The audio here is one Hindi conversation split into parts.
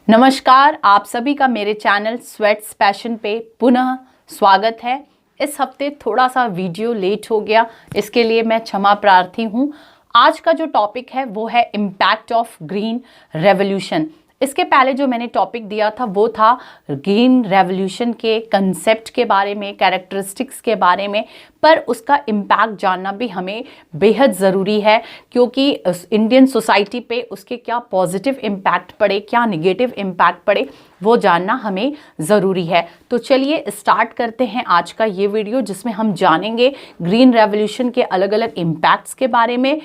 नमस्कार, आप सभी का मेरे चैनल स्वेट्स पैशन पे पुनः स्वागत है। इस हफ्ते थोड़ा सा वीडियो लेट हो गया, इसके लिए मैं क्षमा प्रार्थी हूँ। आज का जो टॉपिक है वो है इम्पैक्ट ऑफ ग्रीन रेवोल्यूशन। इसके पहले जो मैंने टॉपिक दिया था वो था ग्रीन रेवोल्यूशन के कंसेप्ट के बारे में, कैरेक्टरिस्टिक्स के बारे में, पर उसका इम्पैक्ट जानना भी हमें बेहद ज़रूरी है, क्योंकि इंडियन सोसाइटी पे उसके क्या पॉजिटिव इम्पैक्ट पड़े, क्या निगेटिव इम्पैक्ट पड़े, वो जानना हमें ज़रूरी है। तो चलिए स्टार्ट करते हैं आज का ये वीडियो, जिसमें हम जानेंगे ग्रीन रेवोल्यूशन के अलग अलग इम्पैक्ट्स के बारे में।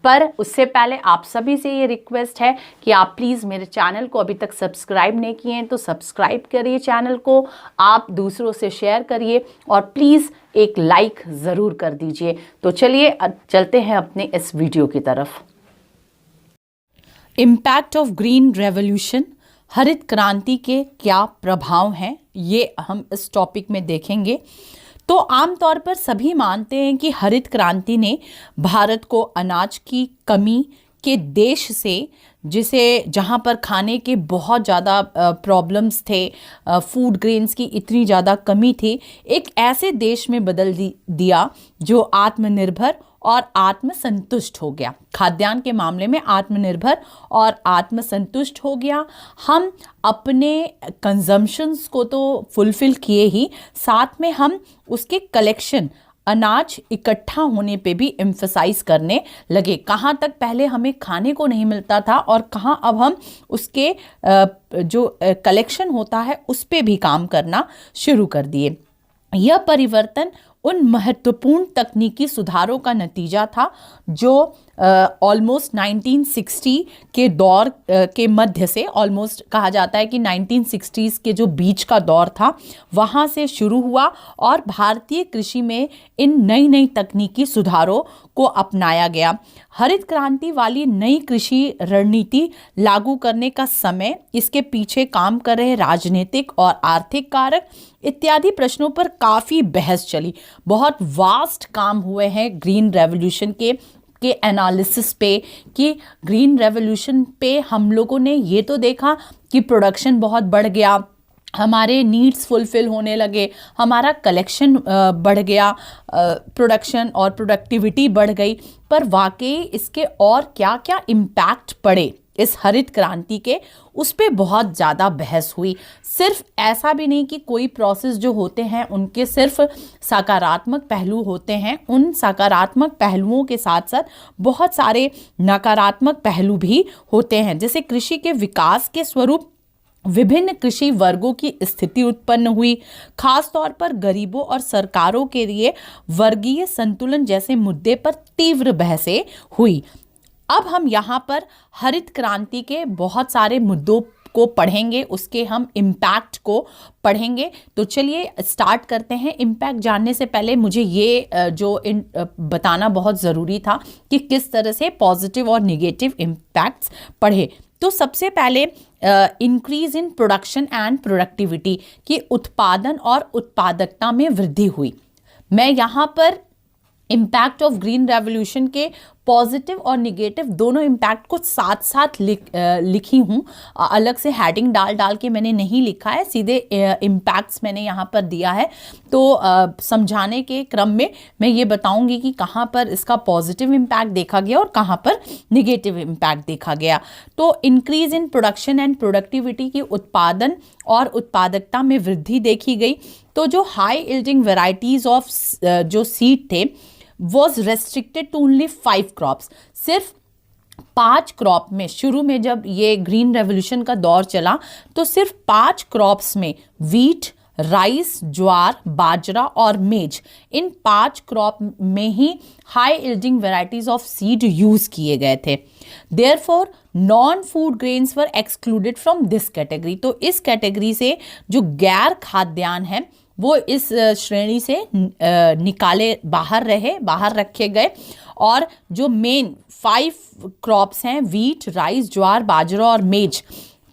पर उससे पहले आप सभी से ये रिक्वेस्ट है कि आप प्लीज़ मेरे चैनल को अभी तक सब्सक्राइब नहीं किए हैं तो सब्सक्राइब करिए चैनल को, आप दूसरों से शेयर करिए और प्लीज़ एक लाइक ज़रूर कर दीजिए। तो चलिए चलते हैं अपने इस वीडियो की तरफ। इम्पैक्ट ऑफ ग्रीन रेवोल्यूशन, हरित क्रांति के क्या प्रभाव हैं, ये हम इस टॉपिक में देखेंगे। तो आमतौर पर सभी मानते हैं कि हरित क्रांति ने भारत को अनाज की कमी के देश से, जहाँ पर खाने के बहुत ज़्यादा प्रॉब्लम्स थे, फूड ग्रेन्स की इतनी ज़्यादा कमी थी, एक ऐसे देश में बदल दिया जो आत्मनिर्भर और आत्मसंतुष्ट हो गया। खाद्यान्न के मामले में आत्मनिर्भर और आत्मसंतुष्ट हो गया। हम अपने कंजम्पशंस को तो फुलफिल किए ही, साथ में हम उसके कलेक्शन, अनाज इकट्ठा होने पे भी एम्फसाइज करने लगे। कहाँ तक पहले हमें खाने को नहीं मिलता था और कहाँ अब हम उसके जो कलेक्शन होता है उस पे भी काम करना शुरू कर दिए। यह परिवर्तन उन महत्वपूर्ण तकनीकी सुधारों का नतीजा था जो ऑलमोस्ट 1960 के दौर के मध्य से, ऑलमोस्ट कहा जाता है कि 1960s के जो बीच का दौर था वहाँ से शुरू हुआ और भारतीय कृषि में इन नई नई तकनीकी सुधारों को अपनाया गया। हरित क्रांति वाली नई कृषि रणनीति लागू करने का समय, इसके पीछे काम कर रहे राजनीतिक और आर्थिक कारक इत्यादि प्रश्नों पर काफ़ी बहस चली। बहुत वास्ट काम हुए हैं ग्रीन रेवोल्यूशन के एनालिसिस पे, कि ग्रीन रेवोल्यूशन पे हम लोगों ने ये तो देखा कि प्रोडक्शन बहुत बढ़ गया, हमारे नीड्स फुलफिल होने लगे, हमारा कलेक्शन बढ़ गया, प्रोडक्शन और प्रोडक्टिविटी बढ़ गई, पर वाकई इसके और क्या क्या इम्पैक्ट पड़े इस हरित क्रांति के, उस पे बहुत ज़्यादा बहस हुई। सिर्फ ऐसा भी नहीं कि कोई प्रोसेस जो होते हैं उनके सिर्फ सकारात्मक पहलू होते हैं, उन सकारात्मक पहलुओं के साथ साथ बहुत सारे नकारात्मक पहलू भी होते हैं। जैसे कृषि के विकास के स्वरूप विभिन्न कृषि वर्गों की स्थिति उत्पन्न हुई, खास तौर पर गरीबों और सरकारों के लिए वर्गीय संतुलन जैसे मुद्दे पर तीव्र बहसें हुई। अब हम यहाँ पर हरित क्रांति के बहुत सारे मुद्दों को पढ़ेंगे, उसके हम इम्पैक्ट को पढ़ेंगे। तो चलिए स्टार्ट करते हैं। इम्पैक्ट जानने से पहले मुझे ये बताना बहुत ज़रूरी था कि किस तरह से पॉजिटिव और निगेटिव इम्पैक्ट्स पढ़े। तो सबसे पहले increase in production and productivity, की उत्पादन और उत्पादकता में वृद्धि हुई। मैं यहाँ पर इम्पैक्ट ऑफ ग्रीन रेवोल्यूशन के पॉजिटिव और निगेटिव दोनों इम्पैक्ट को साथ साथ लिखी हूँ, अलग से हेडिंग डाल के मैंने नहीं लिखा है, सीधे इम्पैक्ट्स मैंने यहाँ पर दिया है। तो समझाने के क्रम में मैं ये बताऊँगी कि कहाँ पर इसका पॉजिटिव इम्पैक्ट देखा गया और कहाँ पर निगेटिव इम्पैक्ट देखा गया। तो increase in production and productivity की उत्पादन और उत्पादकता में वृद्धि देखी गई। तो जो हाई यील्डिंग वेराइटीज ऑफ जो सीड थे was restricted to only 5 crops. सिर्फ 5 क्रॉप में, शुरू में जब ये ग्रीन रेवोल्यूशन का दौर चला तो सिर्फ 5 क्रॉप्स में व्हीट, राइस, ज्वार, बाजरा और मेज, इन 5 क्रॉप में ही high yielding varieties of seed use किए गए थे। Therefore non food grains were excluded from this category. तो इस कैटेगरी से जो गैर खाद्यान्न है वो इस श्रेणी से बाहर रखे गए। और जो मेन 5 क्रॉप्स हैं, व्हीट, राइस, ज्वार, बाजरा और मेज,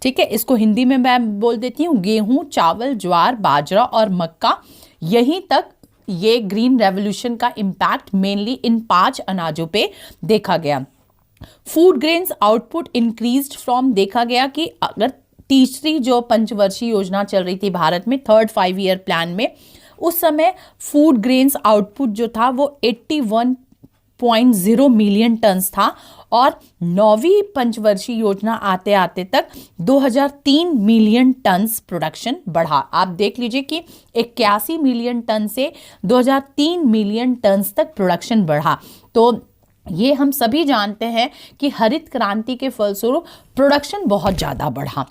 ठीक है, इसको हिंदी में मैं बोल देती हूँ गेहूं, चावल, ज्वार, बाजरा और मक्का, यहीं तक ये ग्रीन रेवोल्यूशन का इम्पैक्ट मेनली इन 5 अनाजों पे देखा गया। Food grains output increased from, देखा गया कि अगर तीसरी जो पंचवर्षीय योजना चल रही थी भारत में, थर्ड 5 ईयर प्लान में, उस समय फूड ग्रेन्स आउटपुट जो था वो 81.0 मिलियन टन्स था, और 9वीं पंचवर्षीय योजना आते आते तक 2003 मिलियन टन्स प्रोडक्शन बढ़ा। आप देख लीजिए कि 81 मिलियन टन से 2003 मिलियन टन्स तक प्रोडक्शन बढ़ा। तो ये हम सभी जानते हैं कि हरित क्रांति के फलस्वरूप प्रोडक्शन बहुत ज़्यादा बढ़ा।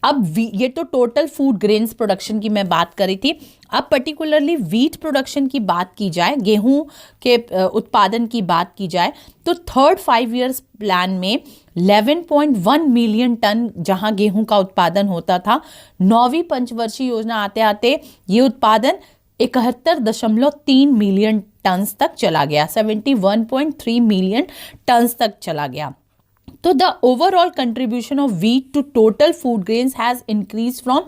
अब ये तो टोटल फूड ग्रेन्स प्रोडक्शन की मैं बात करी थी। अब पर्टिकुलरली वीट प्रोडक्शन की बात की जाए, गेहूं के उत्पादन की बात की जाए, तो थर्ड 5 ईयर्स प्लान में 11.1 मिलियन टन जहां गेहूं का उत्पादन होता था, 9वीं पंचवर्षीय योजना आते आते ये उत्पादन 71.3 मिलियन टन्स तक चला गया, 71.3 मिलियन टन्स तक चला गया। तो the overall contribution of wheat to total food grains has increased from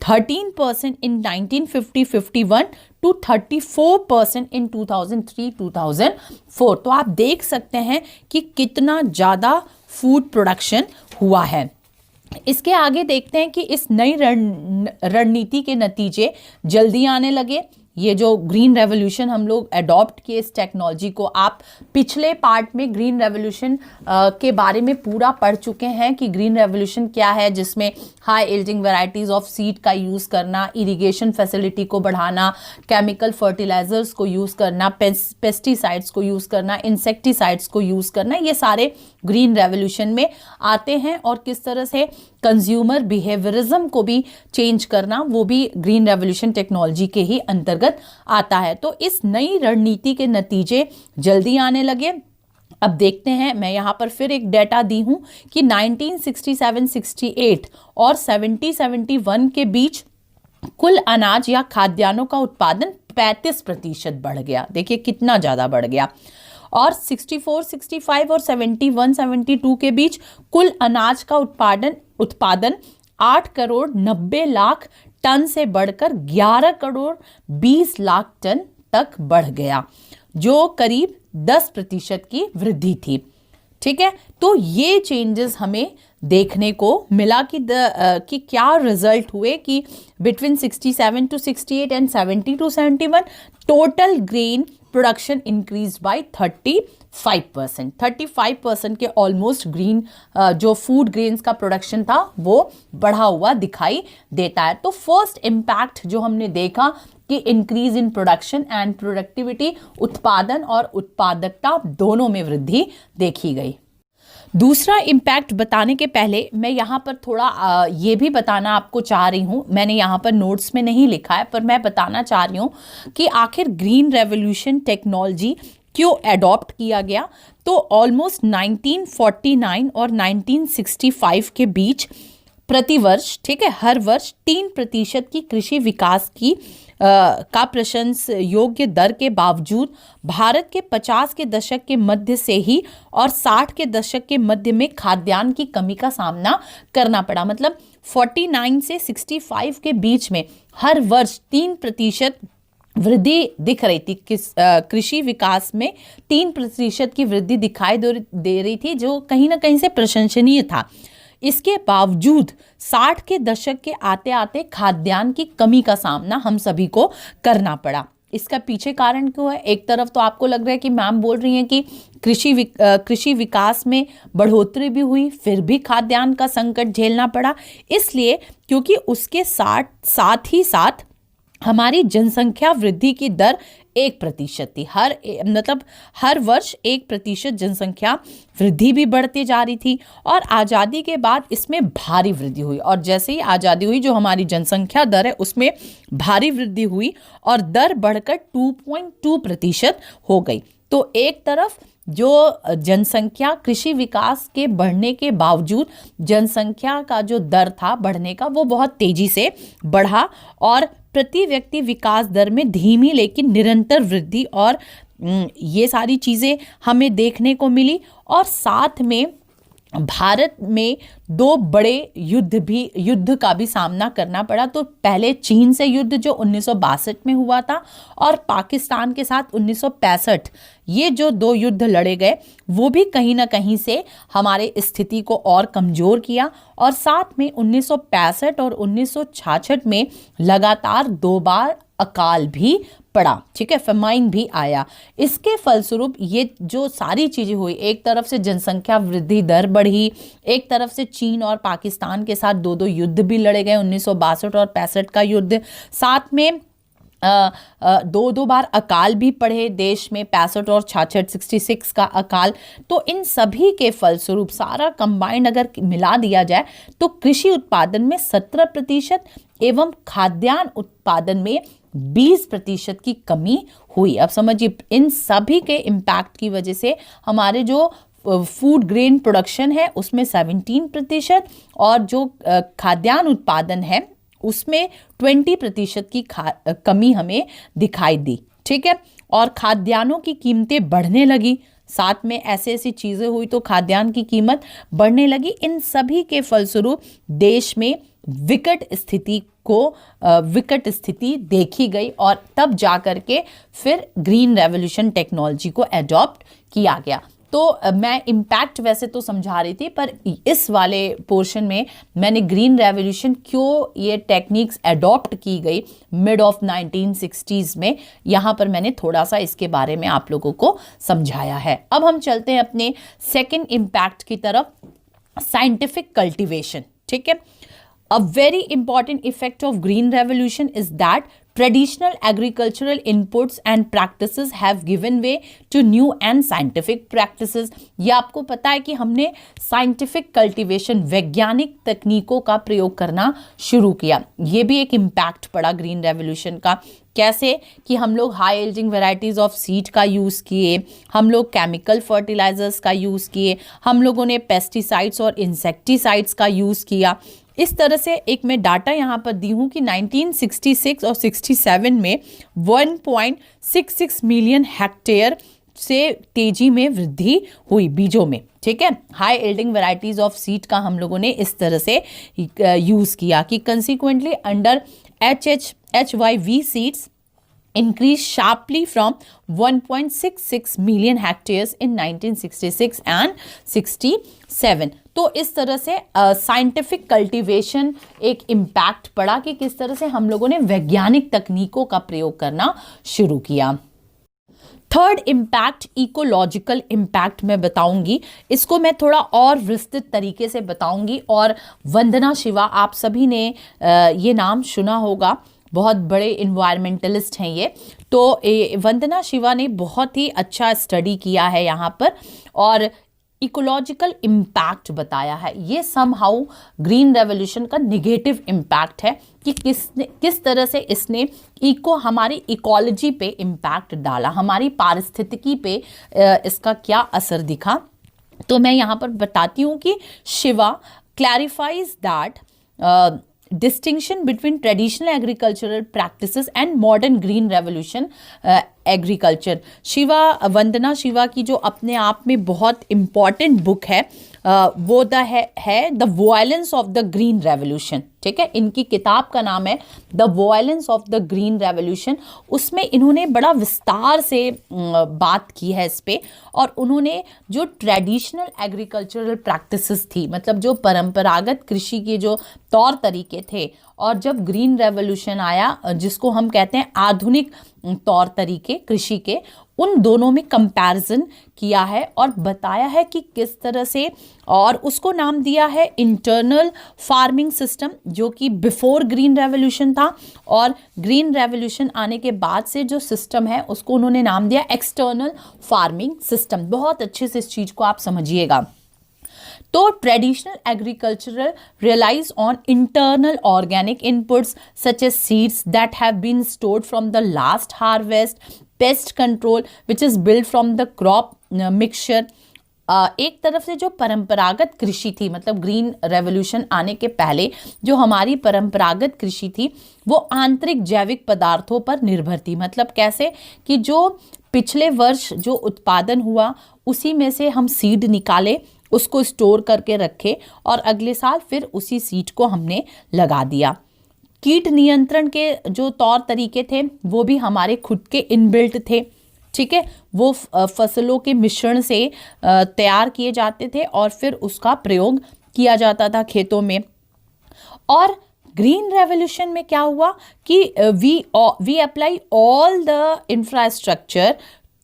13% in 1950-51 to 34% in 2003-2004। तो आप देख सकते हैं कि कितना ज़्यादा फूड प्रोडक्शन हुआ है। इसके आगे देखते हैं कि इस नई रणनीति के नतीजे जल्दी आने लगे। ये जो ग्रीन रेवोल्यूशन हम लोग अडॉप्ट किए, इस टेक्नोलॉजी को, आप पिछले पार्ट में ग्रीन रेवोल्यूशन के बारे में पूरा पढ़ चुके हैं कि ग्रीन रेवोल्यूशन क्या है, जिसमें high yielding varieties of seed का यूज़ करना, इरिगेशन फैसिलिटी को बढ़ाना, केमिकल फर्टिलाइजर्स को यूज़ करना, पेस्टिसाइड्स को यूज़ करना, इंसेक्टिसाइड्स को यूज़ करना, ये सारे ग्रीन रेवोल्यूशन में आते हैं। और किस तरह से कंज्यूमर बिहेवियरिज्म को भी चेंज करना, वो भी ग्रीन रेवोल्यूशन टेक्नोलॉजी के ही अंतर्गत आता है। तो इस नई रणनीति के नतीजे जल्दी आने लगे। अब देखते हैं, मैं यहाँ पर फिर एक डेटा दी हूँ कि 1967-68 और 70-71 के बीच कुल अनाज या खाद्यान्नों का उत्पादन 35% बढ़ गया। देखिए कितना ज़्यादा बढ़ गया। और 64-65 और 71-72 के बीच कुल अनाज का उत्पादन 8 करोड़ 90 लाख टन से बढ़कर 11 करोड़ 20 लाख टन तक बढ़ गया, जो करीब 10% की वृद्धि थी। ठीक है, तो ये चेंजेस हमें देखने को मिला कि क्या रिजल्ट हुए कि between 67-68 and 70-71 total grain production increase by 35%। 35% के ऑलमोस्ट ग्रीन जो फूड ग्रेन्स का प्रोडक्शन था वो बढ़ा हुआ दिखाई देता है। तो फर्स्ट इम्पैक्ट जो हमने देखा कि increase in production and productivity, उत्पादन और उत्पादकता दोनों में वृद्धि देखी गई। दूसरा इम्पैक्ट बताने के पहले मैं यहाँ पर थोड़ा ये भी बताना आपको चाह रही हूँ, मैंने यहाँ पर नोट्स में नहीं लिखा है पर मैं बताना चाह रही हूँ कि आखिर ग्रीन रेवोल्यूशन टेक्नोलॉजी क्यों एडॉप्ट किया गया। तो ऑलमोस्ट 1949 और 1965 के बीच प्रतिवर्ष, ठीक है, हर वर्ष 3% की कृषि विकास की का प्रशंस योग्य दर के बावजूद भारत के 50 के दशक के मध्य से ही और 60 के दशक के मध्य में खाद्यान्न की कमी का सामना करना पड़ा। मतलब 49 से 65 के बीच में हर वर्ष 3% वृद्धि दिख रही थी। कृषि विकास में 3% की वृद्धि दिखाई दे रही थी, जो कहीं ना कहीं से प्रशंसनीय था। इसके बावजूद 60 के दशक के आते आते खाद्यान्न की कमी का सामना हम सभी को करना पड़ा। इसका पीछे कारण क्यों है? एक तरफ तो आपको लग रहा है कि मैम बोल रही हैं कि कृषि विकास में बढ़ोतरी भी हुई, फिर भी खाद्यान्न का संकट झेलना पड़ा, इसलिए क्योंकि उसके साथ ही साथ हमारी जनसंख्या वृद्धि की दर 1% थी। हर वर्ष 1% जनसंख्या वृद्धि भी बढ़ती जा रही थी और आज़ादी के बाद इसमें भारी वृद्धि हुई। और जैसे ही आज़ादी हुई, जो हमारी जनसंख्या दर है उसमें भारी वृद्धि हुई और दर बढ़कर 2.2% हो गई। तो एक तरफ जो जनसंख्या, कृषि विकास के बढ़ने के बावजूद जनसंख्या का जो दर था बढ़ने का, वो बहुत तेजी से बढ़ा और प्रति व्यक्ति विकास दर में धीमी लेकिन निरंतर वृद्धि और ये सारी चीज़ें हमें देखने को मिली। और साथ में भारत में 2 बड़े युद्ध का भी सामना करना पड़ा। तो पहले चीन से युद्ध जो 1962 में हुआ था और पाकिस्तान के साथ 1965 ये जो 2 युद्ध लड़े गए वो भी कहीं ना कहीं से हमारे स्थिति को और कमज़ोर किया। और साथ में 1965 और 1966 में लगातार 2 बार अकाल भी पड़ा, ठीक है, फेमाइन भी आया। इसके फलस्वरूप ये जो सारी चीज़ें हुई, एक तरफ से जनसंख्या वृद्धि दर बढ़ी, एक तरफ से चीन और पाकिस्तान के साथ 2 युद्ध भी लड़े गए, 1962 और 65 का युद्ध, साथ में 2 बार अकाल भी पड़े देश में, 65 और 66 का अकाल। तो इन सभी के फलस्वरूप सारा कंबाइंड अगर मिला दिया जाए तो कृषि उत्पादन में 17% एवं खाद्यान्न उत्पादन में 20% की कमी हुई। अब समझिए, इन सभी के इम्पैक्ट की वजह से हमारे जो फूड ग्रेन प्रोडक्शन है उसमें 17% और जो खाद्यान्न उत्पादन है उसमें 20% की कमी हमें दिखाई दी, ठीक है। और खाद्यान्नों की कीमतें बढ़ने लगी, साथ में ऐसी चीज़ें हुई तो खाद्यान्न की कीमत बढ़ने लगी। इन सभी के फलस्वरूप देश में विकट स्थिति देखी गई और तब जा कर के फिर ग्रीन रेवोल्यूशन टेक्नोलॉजी को एडॉप्ट किया गया। तो मैं इम्पैक्ट वैसे तो समझा रही थी, पर इस वाले पोर्शन में मैंने ग्रीन रेवोल्यूशन क्यों ये टेक्निक्स एडॉप्ट की गई मिड ऑफ 1960s में, यहाँ पर मैंने थोड़ा सा इसके बारे में आप लोगों को समझाया है। अब हम चलते हैं अपने सेकेंड इम्पैक्ट की तरफ, साइंटिफिक कल्टिवेशन, ठीक है। A very important effect of green revolution is that traditional agricultural inputs and practices have given way to new and scientific practices। ये आपको पता है कि हमने scientific cultivation, वैज्ञानिक तकनीकों का प्रयोग करना शुरू किया। ये भी एक इम्पैक्ट पड़ा ग्रीन रेवोल्यूशन का। कैसे कि हम लोग हाई एल्डिंग वेराइटीज़ ऑफ सीड का यूज़ किए, हम लोग केमिकल फर्टिलाइजर्स का यूज़ किए, हम लोगों ने पेस्टिसाइड्स और इंसेक्टिसाइड्स का यूज़ किया। इस तरह से एक मैं डाटा यहाँ पर दी हूँ कि 1966 और 67 में 1.66 मिलियन हेक्टेयर से तेजी में वृद्धि हुई बीजों में, ठीक है। हाई एल्डिंग वेराइटीज़ ऑफ सीड का हम लोगों ने इस तरह से यूज़ किया कि consequently under HYV seeds increased sharply from 1.66 million hectares in 1966 and 67। तो इस तरह से साइंटिफिक कल्टीवेशन एक इम्पैक्ट पड़ा कि किस तरह से हम लोगों ने वैज्ञानिक तकनीकों का प्रयोग करना शुरू किया। थर्ड इम्पैक्ट इकोलॉजिकल इम्पैक्ट मैं बताऊंगी, इसको मैं थोड़ा और विस्तृत तरीके से बताऊंगी। और वंदना शिवा, आप सभी ने ये नाम सुना होगा, बहुत बड़े इन्वायरमेंटलिस्ट हैं ये। तो वंदना शिवा ने बहुत ही अच्छा स्टडी किया है यहाँ पर और इकोलॉजिकल इम्पैक्ट बताया है। ये समहाउ ग्रीन रेवोल्यूशन का निगेटिव इम्पैक्ट है कि किस तरह से इसने हमारी इकोलॉजी पे इम्पैक्ट डाला, हमारी पारिस्थितिकी पे इसका क्या असर दिखा। तो मैं यहाँ पर बताती हूँ कि Shiva clarifies that distinction between traditional agricultural practices and modern green revolution agriculture. Vandana Shiva की जो अपने आप में बहुत इम्पॉर्टेंट बुक है वो है the violence of the green revolution, ठीक है। इनकी किताब का नाम है the violence of the green revolution. उसमें इन्होंने बड़ा विस्तार से बात की है इस पे, और उन्होंने जो ट्रेडिशनल एग्रीकल्चरल प्रैक्टिसेस थी, मतलब जो परंपरागत कृषि के जो तौर तरीके थे, और जब ग्रीन रेवोल्यूशन आया जिसको हम कहते हैं आधुनिक तौर तरीके कृषि के, उन दोनों में कंपैरिजन किया है और बताया है कि किस तरह से, और उसको नाम दिया है इंटरनल फार्मिंग सिस्टम, जो कि बिफोर ग्रीन रेवोल्यूशन था, और ग्रीन रेवोल्यूशन आने के बाद से जो सिस्टम है उसको उन्होंने नाम दिया एक्सटर्नल फार्मिंग सिस्टम। बहुत अच्छे से इस चीज़ को आप समझिएगा। तो traditional agricultural relies on internal organic inputs such as seeds that have been stored from the last harvest, pest control which is build from the crop mixture. एक तरफ से जो परंपरागत कृषि थी, मतलब ग्रीन रेवोल्यूशन आने के पहले जो हमारी परंपरागत कृषि थी वो आंतरिक जैविक पदार्थों पर निर्भर थी। मतलब कैसे कि जो पिछले वर्ष जो उत्पादन हुआ उसी में से हम सीड निकाले, उसको स्टोर करके रखे और अगले साल फिर उसी सीड को हमने लगा दिया। कीट नियंत्रण के जो तौर तरीके थे वो भी हमारे खुद के इनबिल्ट थे। ठीक है, वो फसलों के मिश्रण से तैयार किए जाते थे और फिर उसका प्रयोग किया जाता था खेतों में। और ग्रीन रेवोल्यूशन में क्या हुआ कि we apply all the infrastructure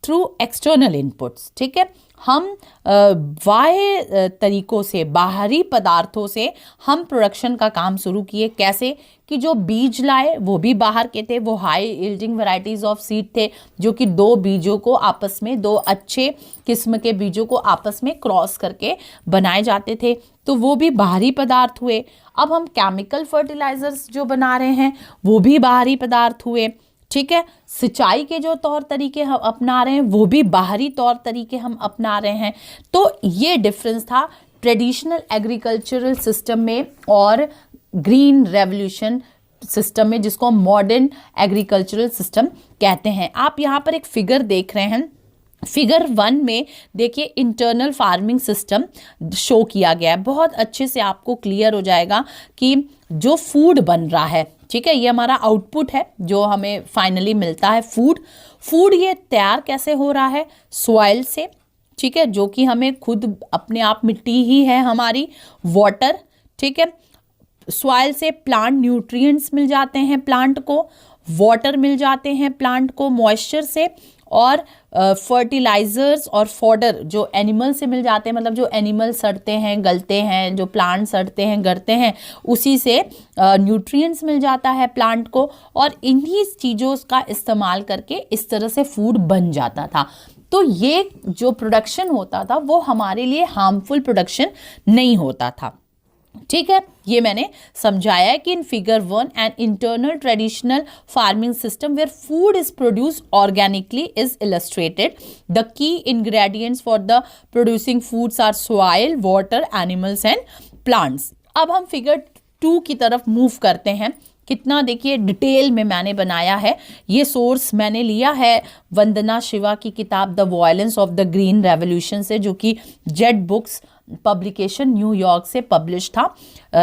through external inputs. ठीक है, हम बाह्य तरीकों से, बाहरी पदार्थों से हम प्रोडक्शन का काम शुरू किए। कैसे कि जो बीज लाए वो भी बाहर के थे, वो high yielding varieties of seed थे, जो कि दो बीजों को आपस में, दो अच्छे किस्म के बीजों को आपस में क्रॉस करके बनाए जाते थे, तो वो भी बाहरी पदार्थ हुए। अब हम केमिकल फर्टिलाइजर्स जो बना रहे हैं वो भी बाहरी पदार्थ हुए। ठीक है, सिंचाई के जो तौर तरीके हम अपना रहे हैं वो भी बाहरी तौर तरीके हम अपना रहे हैं। तो ये डिफरेंस था ट्रेडिशनल एग्रीकल्चरल सिस्टम में और ग्रीन रेवोल्यूशन सिस्टम में, जिसको हम मॉडर्न एग्रीकल्चरल सिस्टम कहते हैं। आप यहाँ पर एक फिगर देख रहे हैं। फिगर 1 में देखिए इंटरनल फार्मिंग सिस्टम शो किया गया है। बहुत अच्छे से आपको क्लियर हो जाएगा कि जो फूड बन रहा है, ठीक है, ये हमारा आउटपुट है जो हमें फाइनली मिलता है, फूड ये तैयार कैसे हो रहा है? सॉइल से, ठीक है, जो कि हमें खुद अपने आप मिट्टी ही है हमारी, वाटर, ठीक है, सॉइल से प्लांट न्यूट्रिएंट्स मिल जाते हैं प्लांट को, वाटर मिल जाते हैं प्लांट को मॉइस्चर से, और फर्टिलाइजर्स और फॉडर जो एनिमल से मिल जाते हैं, मतलब जो एनिमल सड़ते हैं, गलते हैं, जो प्लांट सड़ते हैं, गलते हैं, उसी से न्यूट्रिएंट्स मिल जाता है प्लांट को, और इन्हीं चीज़ों का इस्तेमाल करके इस तरह से फूड बन जाता था। तो ये जो प्रोडक्शन होता था वो हमारे लिए हार्मफुल प्रोडक्शन नहीं होता था। ठीक है, ये मैंने समझाया है कि in figure 1 an internal traditional farming system where food is produced organically is illustrated. The key ingredients for the producing foods are soil, water, animals and plants. अब हम फिगर 2 की तरफ मूव करते हैं। कितना देखिए डिटेल में मैंने बनाया है। ये सोर्स मैंने लिया है वंदना शिवा की किताब the violence of the green revolution से, जो कि जेड बुक्स पब्लिकेशन न्यूयॉर्क से पब्लिश था।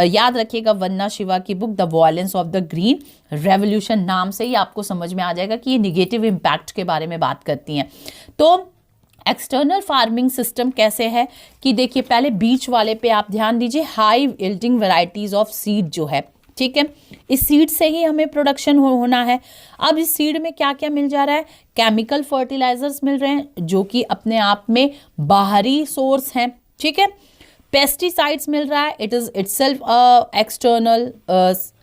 याद रखिएगा वंदना शिवा की book the violence of the green revolution, नाम से ही आपको समझ में आ जाएगा कि ये निगेटिव इम्पैक्ट के बारे में बात करती हैं। तो एक्सटर्नल फार्मिंग सिस्टम कैसे है कि देखिए पहले बीच वाले पे आप ध्यान दीजिए, high yielding varieties of seed जो है, ठीक है, इस सीड से ही हमें प्रोडक्शन होना है। अब इस सीड में क्या क्या मिल जा रहा है? केमिकल फर्टिलाइजर्स मिल रहे हैं जो कि अपने आप में बाहरी सोर्स हैं, ठीक है। पेस्टिसाइड्स मिल रहा है, it is itself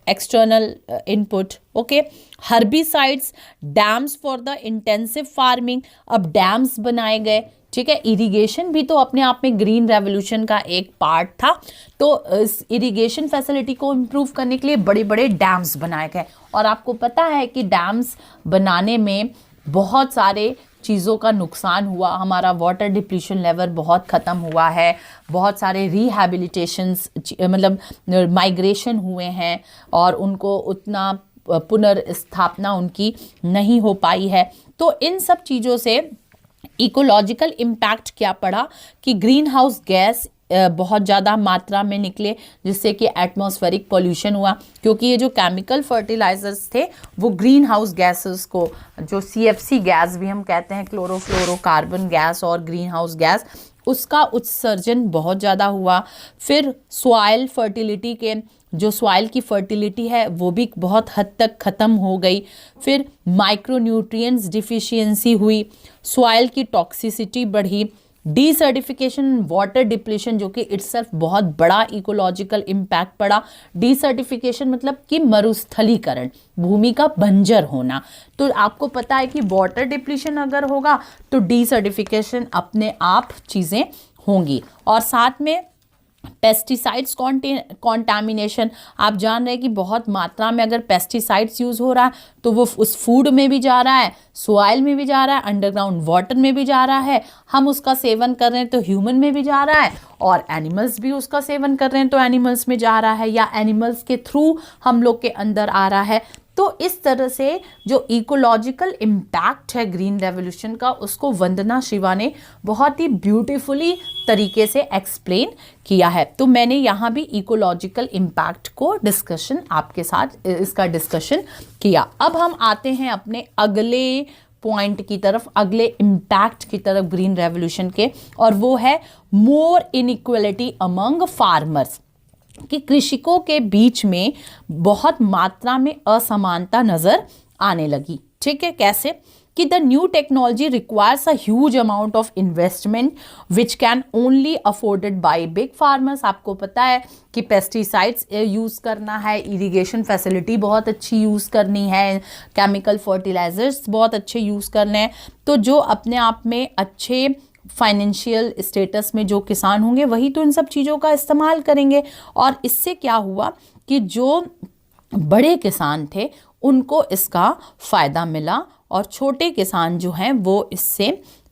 external input, okay. Herbicides, dams for the intensive farming, अब डैम्स बनाए गए, ठीक है। इरिगेशन भी तो अपने आप में ग्रीन रेवोल्यूशन का एक पार्ट था। तो इस इरिगेशन फैसिलिटी को इम्प्रूव करने के लिए बड़े बड़े डैम्स बनाए गए, और आपको पता है कि डैम्स बनाने में बहुत सारे चीज़ों का नुकसान हुआ। हमारा वाटर डिप्लीशन लेवल बहुत ख़त्म हुआ है, बहुत सारे रिहैबिलिटेशंस मतलब माइग्रेशन हुए हैं और उनको उतना पुनर्स्थापना उनकी नहीं हो पाई है। तो इन सब चीज़ों से इकोलॉजिकल इम्पैक्ट क्या पड़ा कि ग्रीन हाउस गैस बहुत ज़्यादा मात्रा में निकले, जिससे कि एटमॉस्फेरिक पॉल्यूशन हुआ, क्योंकि ये जो केमिकल फर्टिलाइजर्स थे वो ग्रीन हाउस गैसेस को, जो CFC गैस भी हम कहते हैं, क्लोरोफ्लोरोकार्बन गैस और ग्रीन हाउस गैस, उसका उत्सर्जन बहुत ज़्यादा हुआ। फिर सॉइल फर्टिलिटी के, जो सॉइल की फर्टिलिटी है वो भी बहुत हद तक ख़त्म हो गई। फिर माइक्रोन्यूट्रिएंट्स डिफिशियंसी हुई, सॉइल की टॉक्सिसिटी बढ़ी, डीसर्टिफिकेशन, वाटर डिप्लीशन, जो कि इटसेल्फ बहुत बड़ा इकोलॉजिकल इम्पैक्ट पड़ा। डीसर्टिफिकेशन मतलब कि मरुस्थलीकरण, भूमि का बंजर होना। तो आपको पता है कि वाटर डिप्लीशन अगर होगा तो डीसर्टिफिकेशन अपने आप चीज़ें होंगी। और साथ में पेस्टिसाइड्स कॉन्टामिनेशन, आप जान रहे हैं कि बहुत मात्रा में अगर पेस्टिसाइड्स यूज़ हो रहा है तो वो उस फूड में भी जा रहा है, सॉइल में भी जा रहा है, अंडरग्राउंड वाटर में भी जा रहा है। हम उसका सेवन कर रहे हैं तो ह्यूमन में भी जा रहा है, और एनिमल्स भी उसका सेवन कर रहे हैं तो एनिमल्स में जा रहा है, या एनिमल्स के थ्रू हम लोग के अंदर आ रहा है। तो इस तरह से जो इकोलॉजिकल इम्पैक्ट है ग्रीन रेवोल्यूशन का, उसको वंदना शिवा ने बहुत ही ब्यूटीफुली तरीके से एक्सप्लेन किया है। तो मैंने यहाँ भी इकोलॉजिकल इम्पैक्ट को डिस्कशन आपके साथ इसका डिस्कशन किया। अब हम आते हैं अपने अगले पॉइंट की तरफ, अगले इम्पैक्ट की तरफ ग्रीन रेवोल्यूशन के, और वो है मोर इनइक्वलिटी अमंग फार्मर्स, कि कृषकों के बीच में बहुत मात्रा में असमानता नजर आने लगी। ठीक है, कैसे कि the new technology requires a huge amount of investment which can only afforded by big farmers. आपको पता है कि पेस्टिसाइड्स यूज़ करना है, इरिगेशन फैसिलिटी बहुत अच्छी यूज़ करनी है, केमिकल फर्टिलाइजर्स बहुत अच्छे यूज़ करने हैं, तो जो अपने आप में अच्छे फाइनेंशियल स्टेटस में जो किसान होंगे वही तो इन सब चीज़ों का इस्तेमाल करेंगे। और इससे क्या हुआ कि जो बड़े किसान थे उनको इसका फ़ायदा मिला, और छोटे किसान जो हैं वो इससे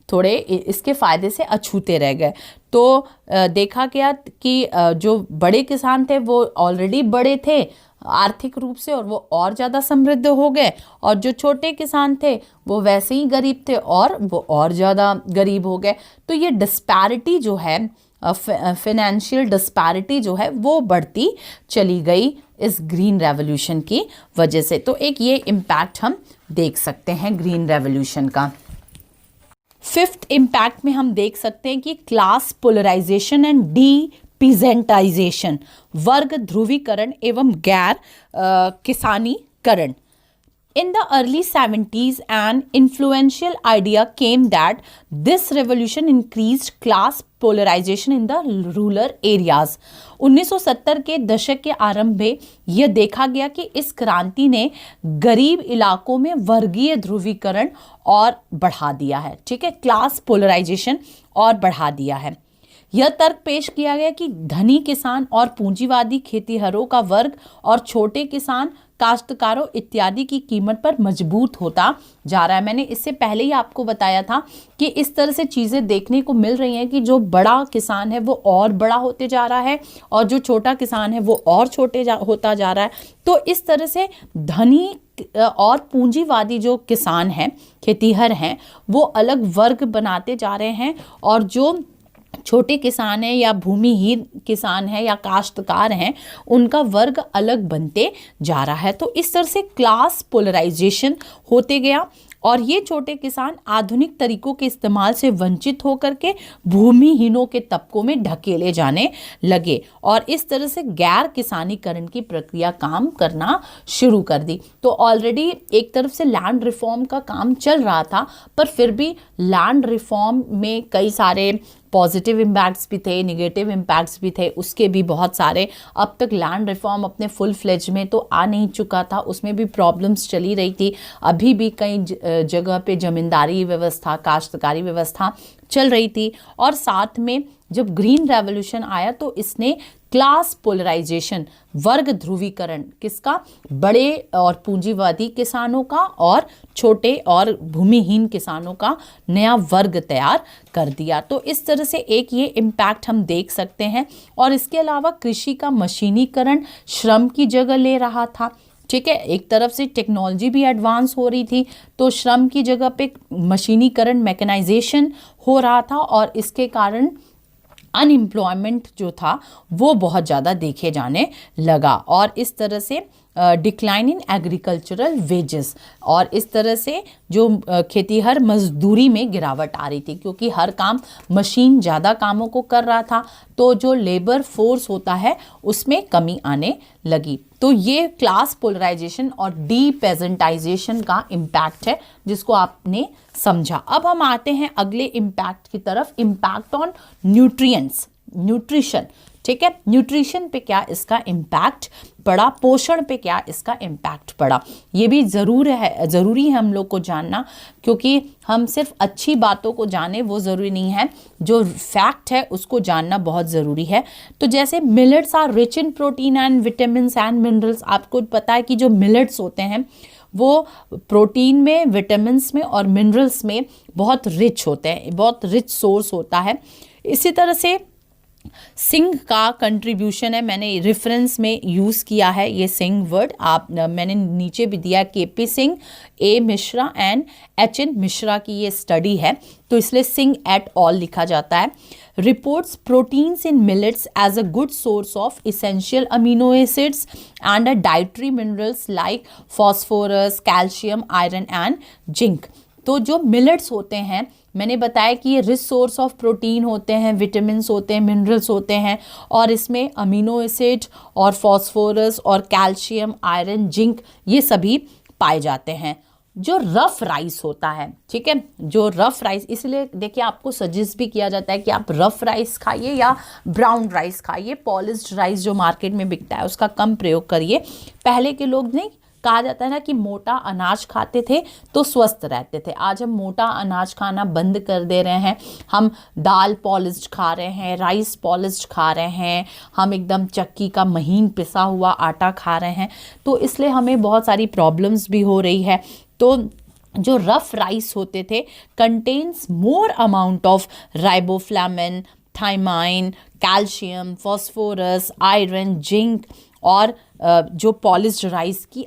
थोड़े इसके फ़ायदे से अछूते रह गए। तो देखा गया कि जो बड़े किसान थे वो ऑलरेडी बड़े थे आर्थिक रूप से, और वो और ज़्यादा समृद्ध हो गए, और जो छोटे किसान थे वो वैसे ही गरीब थे और वो और ज़्यादा गरीब हो गए। तो ये डिस्पैरिटी जो है, फाइनेंशियल डिस्पैरिटी जो है वो बढ़ती चली गई इस ग्रीन रेवोल्यूशन की वजह से। तो एक ये इम्पैक्ट हम देख सकते हैं ग्रीन रेवोल्यूशन का। फिफ्थ इम्पैक्ट में हम देख सकते हैं कि क्लास पोलराइजेशन एंड डीपीजेंटाइजेशन, वर्ग ध्रुवीकरण एवं गैर किसानीकरण। In the early 70s, an influential idea came that this revolution increased class polarization in the rural areas. 1970 के दशक के आरंभ में यह देखा गया कि इस क्रांति ने गरीब इलाकों में वर्गीय ध्रुवीकरण और बढ़ा दिया है। ठीक है, क्लास पोलराइजेशन और बढ़ा दिया है। यह तर्क पेश किया गया कि धनी किसान और पूंजीवादी खेतीहरों का वर्ग और छोटे किसान, काश्तकारों इत्यादि की कीमत पर मजबूत होता जा रहा है। मैंने इससे पहले ही आपको बताया था कि इस तरह से चीज़ें देखने को मिल रही हैं कि जो बड़ा किसान है वो और बड़ा होते जा रहा है और जो छोटा किसान है वो और होता जा रहा है। तो इस तरह से धनी और पूंजीवादी जो किसान हैं, खेतीहर हैं, वो अलग वर्ग बनाते जा रहे हैं, और जो छोटे किसान हैं या भूमिहीन किसान हैं या काश्तकार हैं उनका वर्ग अलग बनते जा रहा है। तो इस तरह से क्लास पोलराइजेशन होते गया, और ये छोटे किसान आधुनिक तरीकों के इस्तेमाल से वंचित होकर के भूमिहीनों के तबकों में ढकेले जाने लगे, और इस तरह से गैर किसानीकरण की प्रक्रिया काम करना शुरू कर दी। तो ऑलरेडी एक तरफ से लैंड रिफॉर्म का काम चल रहा था, पर फिर भी लैंड रिफॉर्म में कई सारे पॉजिटिव इम्पैक्ट्स भी थे, निगेटिव इम्पैक्ट्स भी थे, उसके भी बहुत सारे। अब तक लैंड रिफॉर्म अपने फुल फ्लेज में तो आ नहीं चुका था, उसमें भी प्रॉब्लम्स चली रही थी। अभी भी कई जगह पे जमींदारी व्यवस्था, काश्तकारी व्यवस्था चल रही थी। और साथ में जब ग्रीन रेवोल्यूशन आया तो इसने क्लास पोलराइजेशन, वर्ग ध्रुवीकरण, किसका? बड़े और पूंजीवादी किसानों का और छोटे और भूमिहीन किसानों का नया वर्ग तैयार कर दिया। तो इस तरह से एक ये इम्पैक्ट हम देख सकते हैं। और इसके अलावा कृषि का मशीनीकरण श्रम की जगह ले रहा था। ठीक है, एक तरफ से टेक्नोलॉजी भी एडवांस हो रही थी, तो श्रम की जगह पे मशीनीकरण, मैकेनाइजेशन हो रहा था, और इसके कारण अनएम्प्लॉयमेंट जो था वो बहुत ज़्यादा देखे जाने लगा, और इस तरह से डिक्लाइन इन एग्रीकल्चरल वेजेस, और इस तरह से जो खेतीहर मजदूरी में गिरावट आ रही थी, क्योंकि हर काम मशीन ज़्यादा कामों को कर रहा था, तो जो लेबर फोर्स होता है उसमें कमी आने लगी। तो ये क्लास पोलराइजेशन और डीपेजेंटाइजेशन का इम्पैक्ट है जिसको आपने समझा। अब हम आते हैं अगले इम्पैक्ट की तरफ, इम्पैक्ट ऑन न्यूट्रिएंट्स, न्यूट्रिशन। ठीक है, न्यूट्रिशन पे क्या इसका इम्पैक्ट पड़ा, पोषण पे क्या इसका इम्पैक्ट पड़ा, ये भी ज़रूरी है हम लोग को जानना, क्योंकि हम सिर्फ अच्छी बातों को जाने वो ज़रूरी नहीं है, जो फैक्ट है उसको जानना बहुत ज़रूरी है। तो जैसे millets are rich in protein and vitamin and minerals. आपको पता है कि जो मिलेट्स होते हैं वो प्रोटीन में, विटामिन्स में और मिनरल्स में बहुत रिच होते हैं, बहुत रिच सोर्स होता है। इसी तरह से सिंह का कंट्रीब्यूशन है, मैंने रेफरेंस में यूज़ किया है ये सिंह वर्ड, मैंने नीचे भी दिया, KP Singh, A Mishra and H.N.. Mishra की ये स्टडी है, तो इसलिए सिंह एट ऑल लिखा जाता है। Reports proteins in millets as a good source of essential amino acids and dietary minerals like phosphorus, calcium, iron and zinc. तो जो मिलेट्स होते हैं, मैंने बताया कि ये रिच सोर्स ऑफ प्रोटीन होते हैं, विटामिन्स होते हैं, मिनरल्स होते हैं, और इसमें अमीनो एसिड और फॉस्फोरस और कैल्शियम, आयरन, जिंक ये सभी पाए जाते हैं। जो रफ राइस होता है, ठीक है, जो रफ राइस, इसलिए देखिए आपको सजेस्ट भी किया जाता है कि आप रफ राइस खाइए या ब्राउन राइस खाइए। पॉलिश्ड राइस जो मार्केट में बिकता है उसका कम प्रयोग करिए। पहले के लोग नहीं, कहा जाता है ना कि मोटा अनाज खाते थे तो स्वस्थ रहते थे। आज हम मोटा अनाज खाना बंद कर दे रहे हैं। हम दाल पॉलिश्ड खा रहे हैं, राइस पॉलिश्ड खा रहे हैं, हम एकदम चक्की का महीन पिसा हुआ आटा खा रहे हैं, तो इसलिए हमें बहुत सारी प्रॉब्लम्स भी हो रही है। तो जो रफ राइस होते थे contains more amount of riboflavin, thiamine, calcium, phosphorus, iron, zinc, और जो पॉलिश्ड राइस की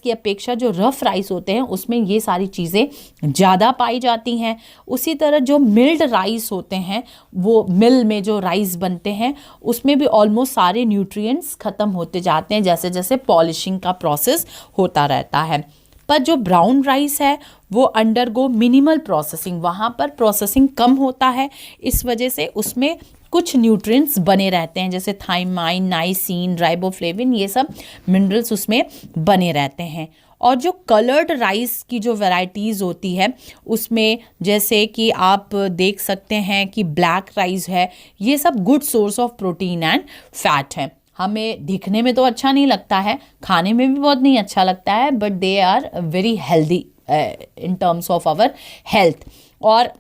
अपेक्षा जो रफ राइस होते हैं उसमें ये सारी चीज़ें ज़्यादा पाई जाती हैं। उसी तरह जो मिल्ड राइस होते हैं, वो मिल में जो राइस बनते हैं उसमें भी ऑलमोस्ट सारे न्यूट्रिएंट्स ख़त्म होते जाते हैं जैसे जैसे पॉलिशिंग का प्रोसेस होता रहता है। पर जो ब्राउन राइस है वो अंडरगो मिनिमल प्रोसेसिंग, वहाँ पर प्रोसेसिंग कम होता है, इस वजह से उसमें कुछ न्यूट्रिएंट्स बने रहते हैं जैसे थाइमाइन, नाइसिन, राइबोफ्लेविन, ये सब मिनरल्स उसमें बने रहते हैं। और जो कलर्ड राइस की जो वैरायटीज़ होती है उसमें जैसे कि आप देख सकते हैं कि ब्लैक राइस है, ये सब good source of protein and fat है। हमें दिखने में तो अच्छा नहीं लगता है, खाने में भी बहुत नहीं अच्छा लगता है, but they are very healthy in terms of our health. और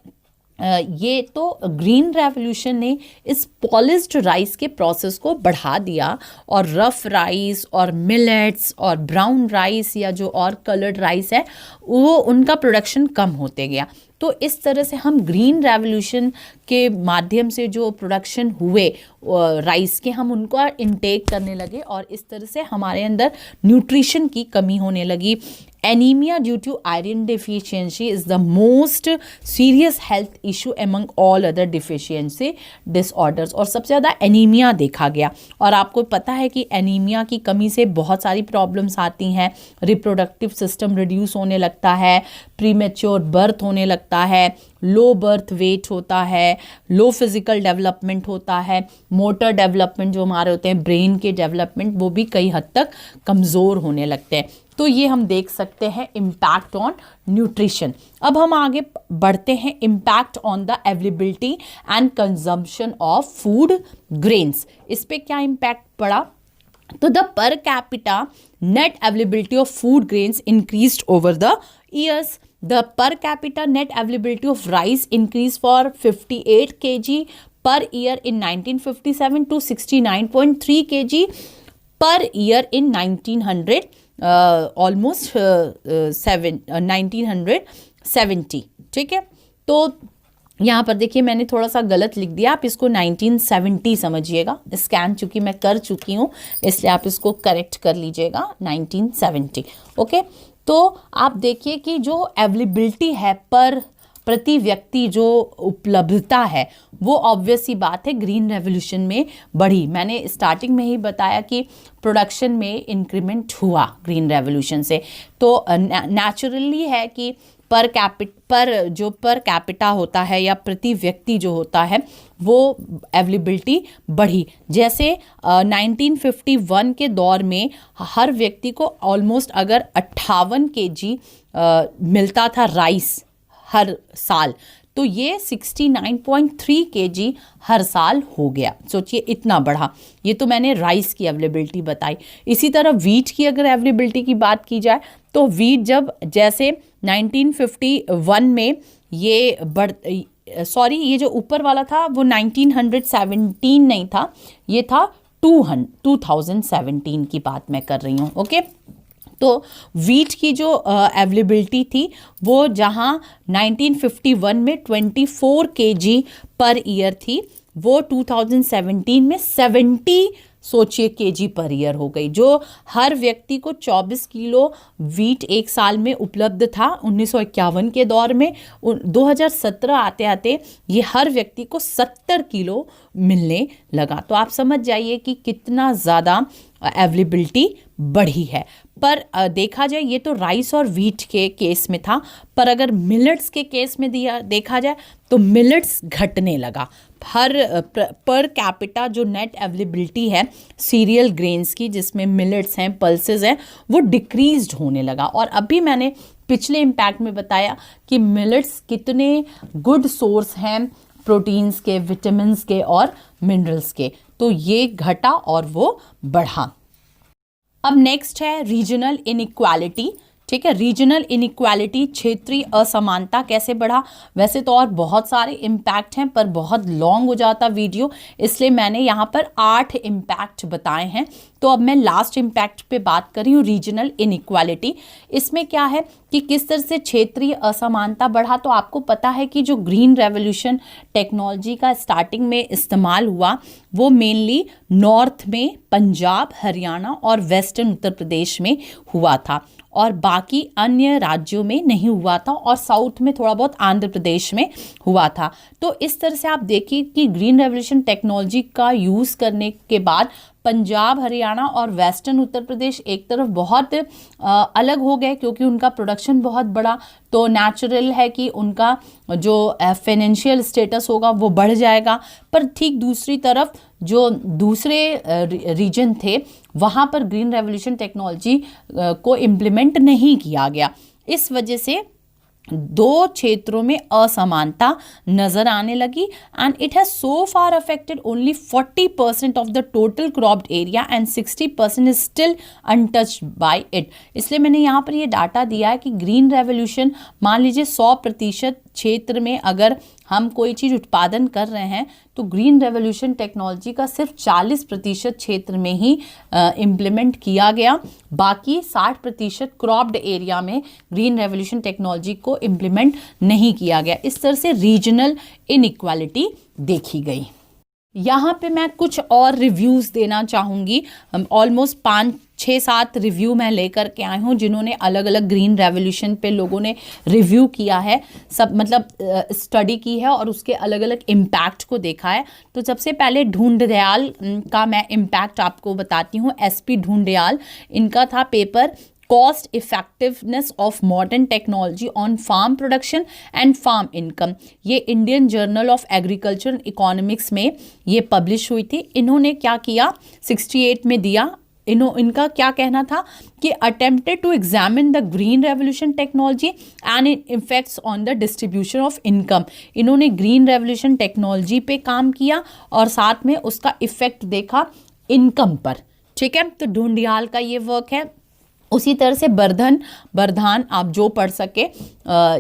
ये तो ग्रीन रेवोल्यूशन ने इस पॉलिश्ड राइस के प्रोसेस को बढ़ा दिया और रफ राइस और मिलेट्स और ब्राउन राइस या जो और कलर्ड राइस है वो उनका प्रोडक्शन कम होते गया। तो इस तरह से हम ग्रीन रेवोल्यूशन के माध्यम से जो प्रोडक्शन हुए राइस के, हम उनको इनटेक करने लगे और इस तरह से हमारे अंदर न्यूट्रिशन की कमी होने लगी। Anaemia due to iron deficiency is the most serious health issue among all other deficiency disorders. और सबसे ज़्यादा एनीमिया देखा गया। और आपको पता है कि एनीमिया की कमी से बहुत सारी प्रॉब्लम्स आती हैं। रिप्रोडक्टिव सिस्टम रिड्यूस होने लगता है, प्रीमेच्योर बर्थ होने लगता है, लो बर्थ वेट होता है, लो फिजिकल डेवलपमेंट होता है, मोटर डेवलपमेंट जो हमारे होते हैं, ब्रेन के डेवलपमेंट, वो भी कई हद तक कमज़ोर होने लगते हैं। तो ये हम देख सकते हैं इम्पैक्ट ऑन न्यूट्रिशन। अब हम आगे बढ़ते हैं, impact on the availability and consumption of food grains. इस पे क्या इम्पैक्ट पड़ा? तो the per capita net availability of food grains increased over the years. The per capita net availability of rice increased for 58 kg per year in 1957 to 69.3 kg per year in 1900, almost 1970। ठीक है, तो यहाँ पर देखिए मैंने थोड़ा सा गलत लिख दिया, आप इसको 1970 समझिएगा। स्कैन चूँकि मैं कर चुकी हूँ इसलिए आप इसको करेक्ट कर लीजिएगा, 1970। ओके, तो आप देखिए कि जो अवेलेबिलिटी है पर प्रति व्यक्ति, जो उपलब्धता है, वो ऑब्वियस सी बात है ग्रीन रेवोल्यूशन में बढ़ी। मैंने स्टार्टिंग में ही बताया कि प्रोडक्शन में इंक्रीमेंट हुआ ग्रीन रेवोल्यूशन से। तो नेचुरली है कि पर कैपिटा होता है या प्रति व्यक्ति जो होता है वो अवेलेबिलिटी बढ़ी। जैसे 1951 के दौर में हर व्यक्ति को ऑलमोस्ट अगर 58 kg मिलता था राइस हर साल, तो ये 69.3 kg हर साल हो गया। सोचिए इतना बढ़ा। ये तो मैंने राइस की अवेलेबिलिटी बताई। इसी तरह वीट की अगर अवेलेबिलिटी की बात की जाए तो वीट जब जैसे 1951 में ये ये जो ऊपर वाला था वो 1917 नहीं था, ये था 2017 की बात मैं कर रही हूँ। ओके, तो वीट की जो अवेलेबिलिटी थी वो जहाँ 1951 में 24 kg पर ईयर थी, वो 2017 में 70 सोचिए kg पर ईयर हो गई। जो हर व्यक्ति को 24 किलो वीट एक साल में उपलब्ध था 1951 के दौर में, 2017 आते आते ये हर व्यक्ति को 70 किलो मिलने लगा। तो आप समझ जाइए कि कितना ज़्यादा अवेलेबिलिटी बढ़ी है। पर देखा जाए ये तो राइस और व्हीट के केस में था, पर अगर मिलेट्स के केस में देखा जाए तो मिलेट्स घटने लगा। हर पर कैपिटा जो नेट अवेलेबिलिटी है सीरियल ग्रेन्स की, जिसमें मिलेट्स हैं, पल्सेस हैं, वो डिक्रीज्ड होने लगा। और अभी मैंने पिछले इम्पैक्ट में बताया कि मिलेट्स कितने गुड सोर्स हैं प्रोटीन्स के, विटामिन्स के और मिनरल्स के, तो ये घटा और वो बढ़ा। अब नेक्स्ट है रीजनल इनइक्वालिटी। ठीक है, रीजनल इनइक्वालिटी, क्षेत्रीय असमानता कैसे बढ़ा। वैसे तो और बहुत सारे इम्पैक्ट हैं, पर बहुत लॉन्ग हो जाता वीडियो, इसलिए मैंने यहाँ पर 8 इम्पैक्ट बताए हैं। तो अब मैं लास्ट इम्पैक्ट पे बात कर रही हूँ, रीजनल इनइक्वालिटी। इसमें क्या है कि किस तरह से क्षेत्रीय असमानता बढ़ा। तो आपको पता है कि जो ग्रीन रेवोल्यूशन टेक्नोलॉजी का स्टार्टिंग में इस्तेमाल हुआ, वो मेनली नॉर्थ में पंजाब, हरियाणा और वेस्टर्न उत्तर प्रदेश में हुआ था, और बाकी अन्य राज्यों में नहीं हुआ था, और साउथ में थोड़ा बहुत आंध्र प्रदेश में हुआ था। तो इस तरह से आप देखिए कि ग्रीन रेवोल्यूशन टेक्नोलॉजी का यूज़ करने के बाद पंजाब, हरियाणा और वेस्टर्न उत्तर प्रदेश एक तरफ बहुत अलग हो गए, क्योंकि उनका प्रोडक्शन बहुत बड़ा, तो नेचुरल है कि उनका जो फाइनेंशियल स्टेटस होगा वो बढ़ जाएगा। पर ठीक दूसरी तरफ जो दूसरे रीजन थे, वहाँ पर ग्रीन रेवोल्यूशन टेक्नोलॉजी को इम्प्लीमेंट नहीं किया गया। इस वजह से दो क्षेत्रों में असमानता नजर आने लगी, and it has so far affected only 40% of the total cropped area and 60% is still untouched by it. इसलिए मैंने यहाँ पर ये डाटा दिया है कि ग्रीन रेवोल्यूशन, मान लीजिए 100% क्षेत्र में अगर हम कोई चीज़ उत्पादन कर रहे हैं, तो ग्रीन रेवोल्यूशन टेक्नोलॉजी का सिर्फ 40% क्षेत्र में ही इम्प्लीमेंट किया गया। बाकी 60% क्रॉप्ड एरिया में ग्रीन रेवोल्यूशन टेक्नोलॉजी को इम्प्लीमेंट नहीं किया गया। इस तरह से रीजनल इनइक्वालिटी देखी गई। यहाँ पे मैं कुछ और रिव्यूज़ देना चाहूँगी। ऑलमोस्ट 5-6-7 रिव्यू मैं लेकर के आई हूँ, जिन्होंने अलग अलग ग्रीन रेवोल्यूशन पे लोगों ने रिव्यू किया है, सब मतलब स्टडी की है और उसके अलग अलग इम्पैक्ट को देखा है। तो सबसे पहले ढूंढदयाल का मैं इम्पैक्ट आपको बताती हूँ। SP ढूंढदयाल, इनका था paper cost effectiveness of modern technology on farm production and farm income. ये Indian journal of agriculture and economics में ये पब्लिश हुई थी। इन्होंने क्या किया, 68 में दिया। इनका क्या कहना था कि attempted to examine the green revolution technology and it effects on the distribution of income. इन्होंने ग्रीन रेवोल्यूशन टेक्नोलॉजी पे काम किया और साथ में उसका इफेक्ट देखा इनकम पर। ठीक है, तो ढूंढदयाल का ये वर्क है। उसी तरह से बर्धान, आप जो पढ़ सके,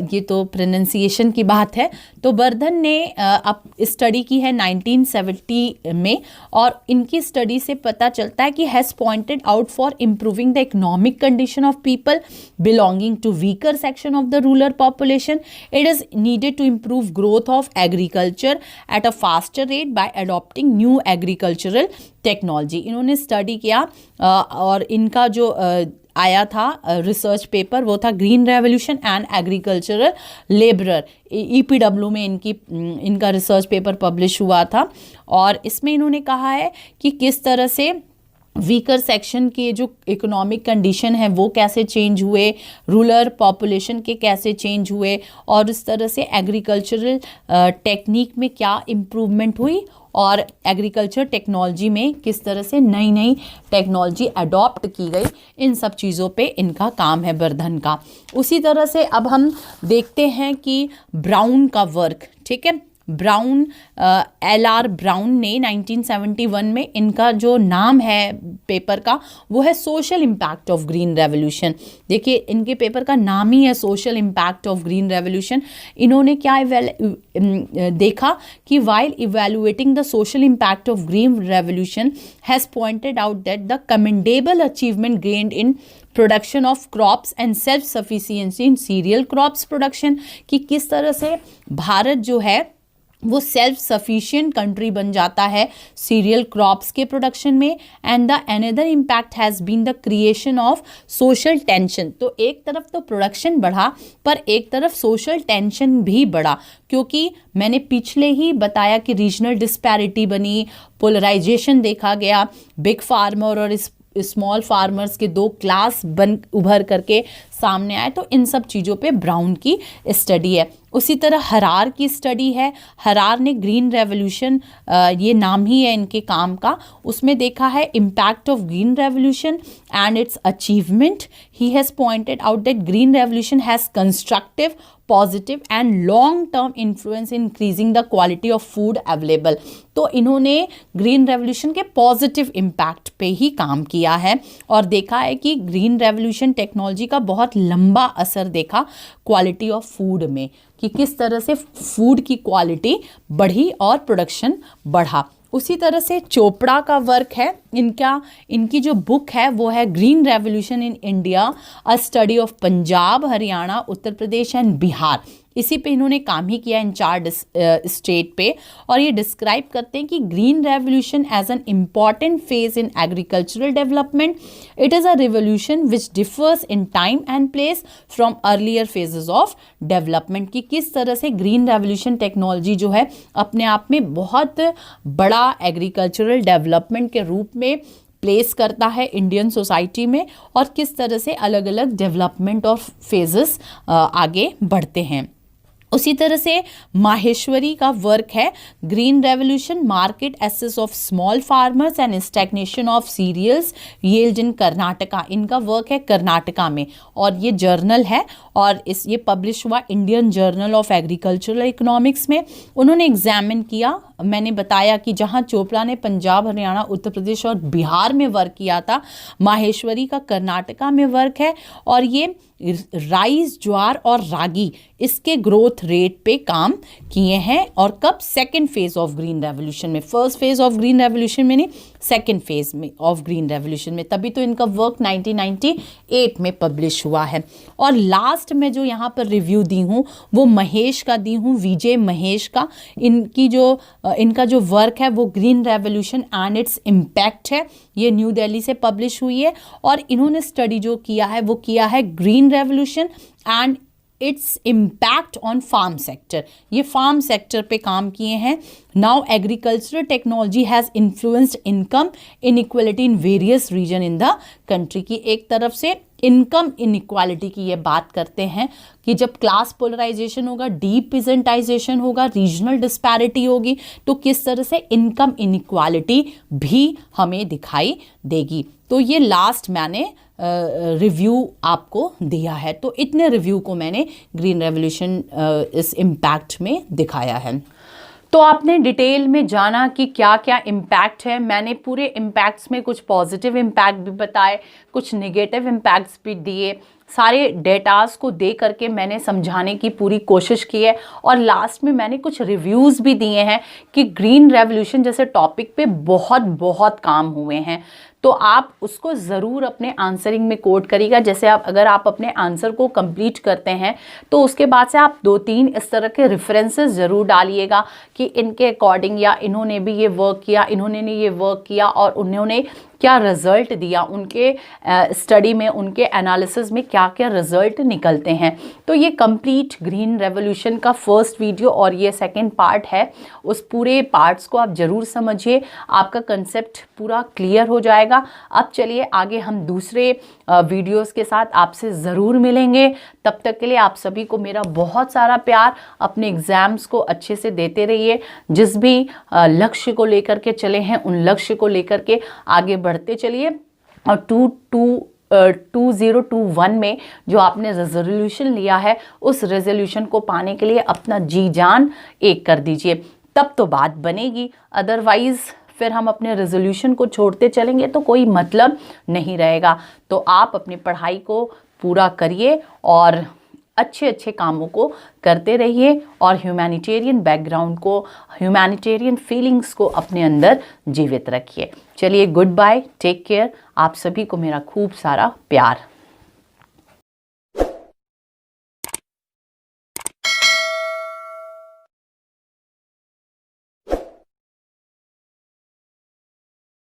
ये तो प्रोनाउंसिएशन की बात है। तो बर्धन ने अब स्टडी की है 1970 में, और इनकी स्टडी से पता चलता है कि has pointed out for improving the economic condition of people belonging to weaker section of the rural population. It is needed to improve growth of agriculture at a faster rate by adopting new agricultural technology. इन्होंने स्टडी किया और इनका जो आया था रिसर्च पेपर, वो था green revolution and agricultural labourer. EPW में इनका रिसर्च पेपर पब्लिश हुआ था, और इसमें इन्होंने कहा है कि किस तरह से वीकर सेक्शन के जो इकोनॉमिक कंडीशन है वो कैसे चेंज हुए, रूरल पॉपुलेशन के कैसे चेंज हुए, और इस तरह से एग्रीकल्चरल टेक्निक में क्या इम्प्रूवमेंट हुई, और एग्रीकल्चर टेक्नोलॉजी में किस तरह से नई नई टेक्नोलॉजी अडॉप्ट की गई। इन सब चीज़ों पे इनका काम है बर्धन का। उसी तरह से अब हम देखते हैं कि ब्राउन का वर्क। ठीक है, ब्राउन, LR ब्राउन ने 1971 में, इनका जो नाम है पेपर का वो है social impact of green revolution. देखिए इनके पेपर का नाम ही है social impact of green revolution. इन्होंने क्या देखा कि while evaluating the social impact of green revolution has pointed out that the commendable achievement gained in production of crops and self sufficiency in cereal crops production, कि किस तरह से भारत जो है वो सेल्फ सफिशिएंट कंट्री बन जाता है सीरियल क्रॉप्स के प्रोडक्शन में। And the another impact has been the creation of social tension. तो एक तरफ तो प्रोडक्शन बढ़ा, पर एक तरफ सोशल टेंशन भी बढ़ा, क्योंकि मैंने पिछले ही बताया कि रीजनल डिस्पैरिटी बनी, पोलराइजेशन देखा गया, बिग फार्मर और स्मॉल फार्मर्स के दो क्लास बन उभर करके सामने आए, तो इन सब चीज़ों पे ब्राउन की स्टडी है। उसी तरह हरार की स्टडी है। हरार ने ग्रीन रेवोल्यूशन, ये नाम ही है इनके काम का, उसमें देखा है impact of green revolution and it's achievement. He has pointed out that green revolution has constructive, positive and long term influence in increasing the quality of food available. तो इन्होंने ग्रीन रेवोल्यूशन के पॉजिटिव इम्पैक्ट पे ही काम किया है और देखा है कि ग्रीन रेवोल्यूशन टेक्नोलॉजी का बहुत लंबा असर देखा क्वालिटी ऑफ फूड में, कि किस तरह से फूड की क्वालिटी बढ़ी और प्रोडक्शन बढ़ा। उसी तरह से चोपड़ा का वर्क है, इनकी जो बुक है वो है green revolution in India, a study of Punjab, Haryana, Uttar Pradesh and Bihar. इसी पे इन्होंने काम ही किया इन 4 स्टेट पे, और ये डिस्क्राइब करते हैं कि green revolution as an important phase in agricultural development. It is a revolution which differs in time and place from earlier phases of development. कि किस तरह से ग्रीन रेवोल्यूशन टेक्नोलॉजी जो है अपने आप में बहुत बड़ा एग्रीकल्चरल डेवलपमेंट के रूप में प्लेस करता है इंडियन सोसाइटी में, और किस तरह से अलग अलग डेवलपमेंट और फेजेस आगे बढ़ते हैं। उसी तरह से माहेश्वरी का वर्क है green revolution, market access of small farmers and stagnation of cereals yield in Karnataka. इनका वर्क है कर्नाटका में, और ये जर्नल है, और ये पब्लिश हुआ Indian journal of agricultural economics में। उन्होंने एग्जामिन किया, मैंने बताया कि जहां चोपड़ा ने पंजाब, हरियाणा, उत्तर प्रदेश और बिहार में वर्क किया था, माहेश्वरी का कर्नाटका में वर्क है, और ये राइस, ज्वार और रागी इसके ग्रोथ रेट पे काम किए हैं। और कब? Second phase of green revolution में, first phase of green revolution में नहीं, सेकेंड फेज में ऑफ ग्रीन रेवोल्यूशन में, तभी तो इनका वर्क 1998 में पब्लिश हुआ है। और लास्ट में जो यहाँ पर रिव्यू दी हूँ वो महेश का दी हूँ, विजय महेश का। इनका जो वर्क है वो green revolution and its impact है, ये न्यू दिल्ली से पब्लिश हुई है। और इन्होंने स्टडी जो किया है वो किया है green revolution and its impact on farm sector. ये फार्म सेक्टर पे काम किए हैं। Now agricultural technology has influenced income inequality in various region in the country. की एक तरफ से इनकम इनइक्वालिटी की ये बात करते हैं कि जब क्लास पोलराइजेशन होगा, डीपिजेंटाइजेशन होगा, रीजनल डिस्पैरिटी होगी, तो किस तरह से इनकम इनइक्वालिटी भी हमें दिखाई देगी। तो ये लास्ट मैंने रिव्यू आपको दिया है। तो इतने रिव्यू को मैंने ग्रीन रेवोल्यूशन इस इम्पैक्ट में दिखाया है। तो आपने डिटेल में जाना कि क्या क्या इम्पैक्ट है। मैंने पूरे इम्पैक्ट्स में कुछ पॉजिटिव इम्पैक्ट भी बताए, कुछ नेगेटिव इम्पैक्ट्स भी दिए। सारे डेटास को दे करके मैंने समझाने की पूरी कोशिश की है, और लास्ट में मैंने कुछ रिव्यूज़ भी दिए हैं कि ग्रीन रेवोल्यूशन जैसे टॉपिक पे बहुत काम हुए हैं। तो आप उसको ज़रूर अपने आंसरिंग में कोट करिएगा। जैसे अगर आप अपने आंसर को कंप्लीट करते हैं तो उसके बाद से आप 2-3 इस तरह के रेफरेंसेस ज़रूर डालिएगा कि इनके अकॉर्डिंग, या इन्होंने भी ये वर्क किया, इन्होंने ने ये वर्क किया और उन्होंने क्या रिजल्ट दिया, उनके स्टडी में, उनके एनालिसिस में क्या क्या रिजल्ट निकलते हैं। तो ये कंप्लीट ग्रीन रेवोल्यूशन का फर्स्ट वीडियो और ये सेकंड पार्ट है। उस पूरे पार्ट्स को आप ज़रूर समझिए, आपका कंसेप्ट पूरा क्लियर हो जाएगा। अब चलिए आगे हम दूसरे वीडियोस के साथ आपसे ज़रूर मिलेंगे। तब तक के लिए आप सभी को मेरा बहुत सारा प्यार। अपने एग्ज़ाम्स को अच्छे से देते रहिए। जिस भी लक्ष्य को लेकर के चले हैं उन लक्ष्य को लेकर के आगे बढ़ते चलिए। और 2021 में जो आपने रेजोल्यूशन लिया है उस रेजोल्यूशन को पाने के लिए अपना जी जान एक कर दीजिए, तब तो बात बनेगी। अदरवाइज़ फिर हम अपने रेजोल्यूशन को छोड़ते चलेंगे तो कोई मतलब नहीं रहेगा। तो आप अपनी पढ़ाई को पूरा करिए और अच्छे कामों को करते रहिए, और ह्यूमैनिटेरियन बैकग्राउंड को, ह्यूमैनिटेरियन फीलिंग्स को अपने अंदर जीवित रखिए। चलिए, गुड बाय, टेक केयर। आप सभी को मेरा खूब सारा प्यार।